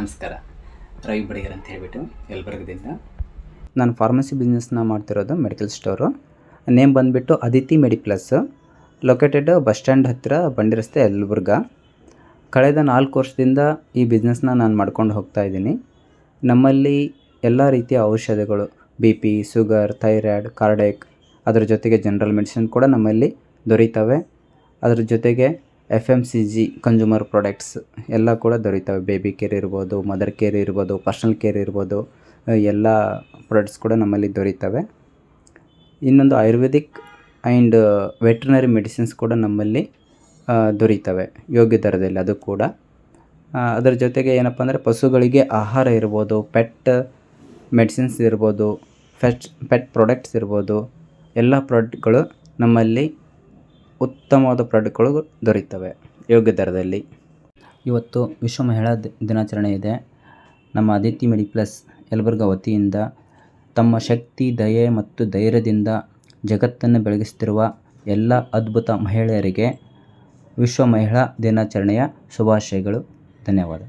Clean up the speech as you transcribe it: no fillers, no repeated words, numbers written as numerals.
ನಮಸ್ಕಾರ. ರವಿ ಬಡಿಗರ್ ಅಂತ ಹೇಳಿಬಿಟ್ಟು ಯಲಬುರ್ಗದಿಂದ. ನಾನು ಫಾರ್ಮಸಿ ಬಿಸ್ನೆಸ್ನ ಮಾಡ್ತಿರೋದು, ಮೆಡಿಕಲ್ ಸ್ಟೋರು. ನೇಮ್ ಬಂದುಬಿಟ್ಟು ಅದಿತಿ ಮೆಡಿಪ್ಲಸ್, ಲೊಕೇಟೆಡ್ ಬಸ್ ಸ್ಟ್ಯಾಂಡ್ ಹತ್ತಿರ, ಬಂಡಿ ರಸ್ತೆ, ಯಲಬುರ್ಗ. ಕಳೆದ 4 ವರ್ಷದಿಂದ ಈ ಬಿಸ್ನೆಸ್ನ ನಾನು ಮಾಡ್ಕೊಂಡು ಹೋಗ್ತಾ ಇದ್ದೀನಿ. ನಮ್ಮಲ್ಲಿ ಎಲ್ಲ ರೀತಿಯ ಔಷಧಿಗಳು, BP, ಶುಗರ್, ಥೈರಾಯ್ಡ್, ಕಾರ್ಡಿಯಾಕ್, ಅದರ ಜೊತೆಗೆ ಜನರಲ್ ಮೆಡಿಸಿನ್ ಕೂಡ ನಮ್ಮಲ್ಲಿ ದೊರೀತವೆ. ಅದರ ಜೊತೆಗೆ FMCG ಕನ್ಸ್ಯೂಮರ್ ಪ್ರಾಡಕ್ಟ್ಸ್ ಎಲ್ಲ ಕೂಡ ದೊರೀತವೆ. ಬೇಬಿ ಕೇರ್ ಇರ್ಬೋದು, ಮದರ್ ಕೇರ್ ಇರ್ಬೋದು, ಪರ್ಸನಲ್ ಕೇರ್ ಇರ್ಬೋದು, ಎಲ್ಲ ಪ್ರಾಡಕ್ಟ್ಸ್ ಕೂಡ ನಮ್ಮಲ್ಲಿ ದೊರೀತವೆ. ಇನ್ನೊಂದು ಆಯುರ್ವೇದಿಕ್ ಆ್ಯಂಡ್ ವೆಟ್ರಿನರಿ ಮೆಡಿಸಿನ್ಸ್ ಕೂಡ ನಮ್ಮಲ್ಲಿ ದೊರೀತವೆ ಯೋಗ್ಯ ದರದಲ್ಲಿ, ಅದು ಕೂಡ. ಅದರ ಜೊತೆಗೆ ಏನಪ್ಪ ಅಂದರೆ ಪಶುಗಳಿಗೆ ಆಹಾರ ಇರ್ಬೋದು, ಪೆಟ್ ಮೆಡಿಸಿನ್ಸ್ ಇರ್ಬೋದು, ಪೆಟ್ ಪ್ರಾಡಕ್ಟ್ಸ್ ಇರ್ಬೋದು, ಎಲ್ಲ ಪ್ರಾಡಕ್ಟ್ಗಳು ನಮ್ಮಲ್ಲಿ ಉತ್ತಮವಾದ ಪ್ರಾಡಕ್ಟ್ಗಳು ದೊರೀತವೆ ಯೋಗ್ಯ ದರದಲ್ಲಿ. ಇವತ್ತು ವಿಶ್ವ ಮಹಿಳಾ ದಿನಾಚರಣೆ ಇದೆ. ನಮ್ಮ ಅದಿತಿ ಮೆಡಿಪ್ಲಸ್ ಯಲಬುರ್ಗ ವತಿಯಿಂದ ತಮ್ಮ ಶಕ್ತಿ, ದಯೆ ಮತ್ತು ಧೈರ್ಯದಿಂದ ಜಗತ್ತನ್ನು ಬೆಳಗಿಸುತ್ತಿರುವ ಎಲ್ಲ ಅದ್ಭುತ ಮಹಿಳೆಯರಿಗೆ ವಿಶ್ವ ಮಹಿಳಾ ದಿನಾಚರಣೆಯ ಶುಭಾಶಯಗಳು. ಧನ್ಯವಾದ.